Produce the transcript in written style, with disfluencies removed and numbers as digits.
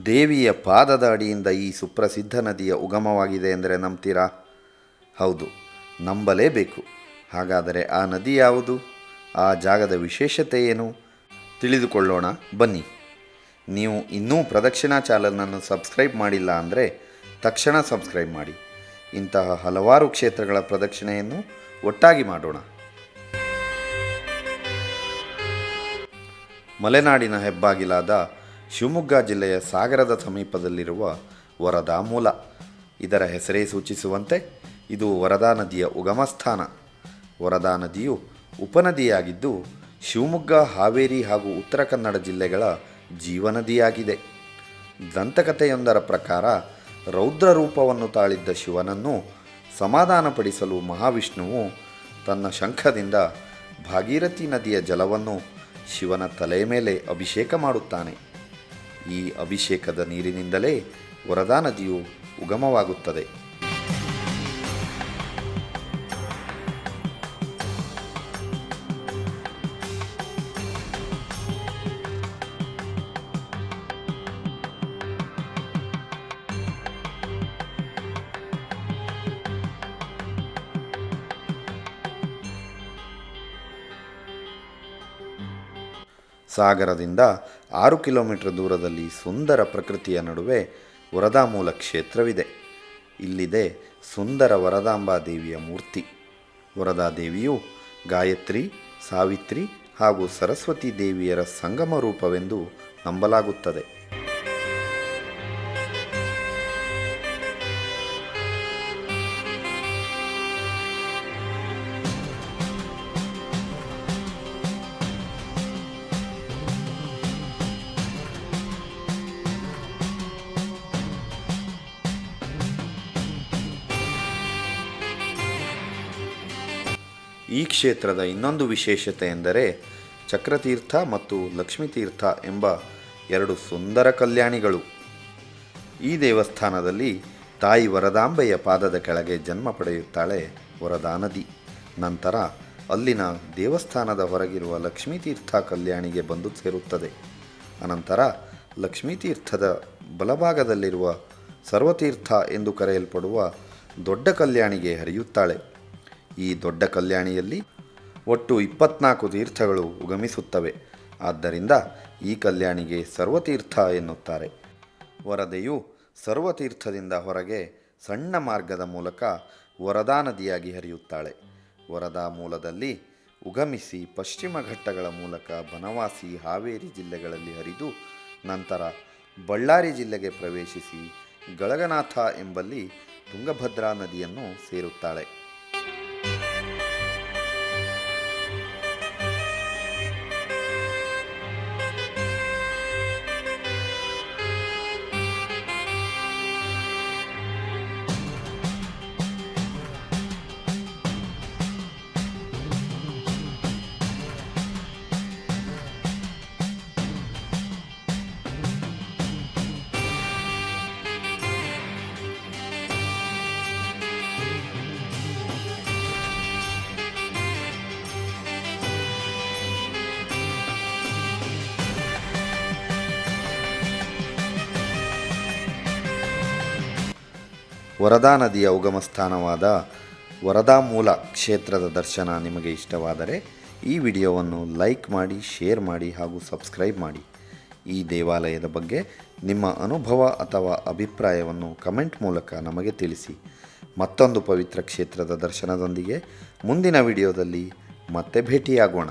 ದೇವಿಯ ಪಾದದ ಅಡಿಯಿಂದ ಈ ಸುಪ್ರಸಿದ್ಧ ನದಿಯ ಉಗಮವಾಗಿದೆ ಎಂದರೆ ನಂಬ್ತೀರಾ? ಹೌದು, ನಂಬಲೇಬೇಕು. ಹಾಗಾದರೆ ಆ ನದಿ ಯಾವುದು? ಆ ಜಾಗದ ವಿಶೇಷತೆ ಏನು? ತಿಳಿದುಕೊಳ್ಳೋಣ ಬನ್ನಿ. ನೀವು ಇನ್ನೂ ಪ್ರದಕ್ಷಿಣಾ ಚಾನಲನ್ನು ಸಬ್ಸ್ಕ್ರೈಬ್ ಮಾಡಿಲ್ಲ ಅಂದರೆ ತಕ್ಷಣ ಸಬ್ಸ್ಕ್ರೈಬ್ ಮಾಡಿ. ಇಂತಹ ಹಲವಾರು ಕ್ಷೇತ್ರಗಳ ಪ್ರದಕ್ಷಿಣೆಯನ್ನು ಒಟ್ಟಾಗಿ ಮಾಡೋಣ. ಮಲೆನಾಡಿನ ಹೆಬ್ಬಾಗಿಲಾದ ಶಿವಮೊಗ್ಗ ಜಿಲ್ಲೆಯ ಸಾಗರದ ಸಮೀಪದಲ್ಲಿರುವ ವರದಾ ಮೂಲ. ಇದರ ಹೆಸರೇ ಸೂಚಿಸುವಂತೆ ಇದು ವರದಾ ನದಿಯ ಉಗಮ ಸ್ಥಾನ. ವರದಾ ನದಿಯು ಉಪನದಿಯಾಗಿದ್ದು ಶಿವಮೊಗ್ಗ, ಹಾವೇರಿ ಹಾಗೂ ಉತ್ತರ ಕನ್ನಡ ಜಿಲ್ಲೆಗಳ ಜೀವನದಿಯಾಗಿದೆ. ದಂತಕಥೆಯೊಂದರ ಪ್ರಕಾರ ರೌದ್ರ ರೂಪವನ್ನು ತಾಳಿದ್ದ ಶಿವನನ್ನು ಸಮಾಧಾನಪಡಿಸಲು ಮಹಾವಿಷ್ಣುವು ತನ್ನ ಶಂಖದಿಂದ ಭಾಗೀರಥಿ ನದಿಯ ಜಲವನ್ನು ಶಿವನ ತಲೆಯ ಮೇಲೆ ಅಭಿಷೇಕ ಮಾಡುತ್ತಾನೆ. ಈ ಅಭಿಷೇಕದ ನೀರಿನಿಂದಲೇ ವರದಾ ನದಿಯು ಉಗಮವಾಗುತ್ತದೆ. ಸಾಗರದಿಂದ 6 ಕಿಲೋಮೀಟರ್ ದೂರದಲ್ಲಿ ಸುಂದರ ಪ್ರಕೃತಿಯ ನಡುವೆ ವರದಾ ಮೂಲ ಕ್ಷೇತ್ರವಿದೆ. ಇಲ್ಲಿದೆ ಸುಂದರ ವರದಾಂಬಾ ದೇವಿಯ ಮೂರ್ತಿ. ವರದಾ ದೇವಿಯು ಗಾಯತ್ರಿ, ಸಾವಿತ್ರಿ ಹಾಗೂ ಸರಸ್ವತಿ ದೇವಿಯರ ಸಂಗಮ ರೂಪವೆಂದು ನಂಬಲಾಗುತ್ತದೆ. ಈ ಕ್ಷೇತ್ರದ ಇನ್ನೊಂದು ವಿಶೇಷತೆ ಎಂದರೆ ಚಕ್ರತೀರ್ಥ ಮತ್ತು ಲಕ್ಷ್ಮೀತೀರ್ಥ ಎಂಬ 2 ಸುಂದರ ಕಲ್ಯಾಣಿಗಳು. ಈ ದೇವಸ್ಥಾನದಲ್ಲಿ ತಾಯಿ ವರದಾಂಬೆಯ ಪಾದದ ಕೆಳಗೆ ಜನ್ಮ ಪಡೆಯುತ್ತಾಳೆ ವರದಾ ನದಿ. ನಂತರ ಅಲ್ಲಿನ ದೇವಸ್ಥಾನದ ಹೊರಗಿರುವ ಲಕ್ಷ್ಮೀತೀರ್ಥ ಕಲ್ಯಾಣಿಗೆ ಬಂದು ಸೇರುತ್ತದೆ. ಅನಂತರ ಲಕ್ಷ್ಮೀತೀರ್ಥದ ಬಲಭಾಗದಲ್ಲಿರುವ ಸರ್ವತೀರ್ಥ ಎಂದು ಕರೆಯಲ್ಪಡುವ ದೊಡ್ಡ ಕಲ್ಯಾಣಿಗೆ ಹರಿಯುತ್ತಾಳೆ. ಈ ದೊಡ್ಡ ಕಲ್ಯಾಣಿಯಲ್ಲಿ ಒಟ್ಟು 24 ತೀರ್ಥಗಳು ಉಗಮಿಸುತ್ತವೆ. ಆದ್ದರಿಂದ ಈ ಕಲ್ಯಾಣಿಗೆ ಸರ್ವತೀರ್ಥ ಎನ್ನುತ್ತಾರೆ. ವರದೆಯು ಸರ್ವತೀರ್ಥದಿಂದ ಹೊರಗೆ ಸಣ್ಣ ಮಾರ್ಗದ ಮೂಲಕ ವರದಾ ನದಿಯಾಗಿ ಹರಿಯುತ್ತಾಳೆ. ವರದಾ ಮೂಲದಲ್ಲಿ ಉಗಮಿಸಿ ಪಶ್ಚಿಮ ಘಟ್ಟಗಳ ಮೂಲಕ ಬನವಾಸಿ, ಹಾವೇರಿ ಜಿಲ್ಲೆಗಳಲ್ಲಿ ಹರಿದು ನಂತರ ಬಳ್ಳಾರಿ ಜಿಲ್ಲೆಗೆ ಪ್ರವೇಶಿಸಿ ಗಳಗನಾಥ ಎಂಬಲ್ಲಿ ತುಂಗಭದ್ರಾ ನದಿಯನ್ನು ಸೇರುತ್ತಾಳೆ. ವರದಾ ನದಿಯ ಉಗಮ ಸ್ಥಾನವಾದ ವರದಾ ಮೂಲ ಕ್ಷೇತ್ರದ ದರ್ಶನ ನಿಮಗೆ ಇಷ್ಟವಾದರೆ ಈ ವಿಡಿಯೋವನ್ನು ಲೈಕ್ ಮಾಡಿ, ಶೇರ್ ಮಾಡಿ ಹಾಗೂ ಸಬ್ಸ್ಕ್ರೈಬ್ ಮಾಡಿ. ಈ ದೇವಾಲಯದ ಬಗ್ಗೆ ನಿಮ್ಮ ಅನುಭವ ಅಥವಾ ಅಭಿಪ್ರಾಯವನ್ನು ಕಮೆಂಟ್ ಮೂಲಕ ನಮಗೆ ತಿಳಿಸಿ. ಮತ್ತೊಂದು ಪವಿತ್ರ ಕ್ಷೇತ್ರದ ದರ್ಶನದೊಂದಿಗೆ ಮುಂದಿನ ವಿಡಿಯೋದಲ್ಲಿ ಮತ್ತೆ ಭೇಟಿಯಾಗೋಣ.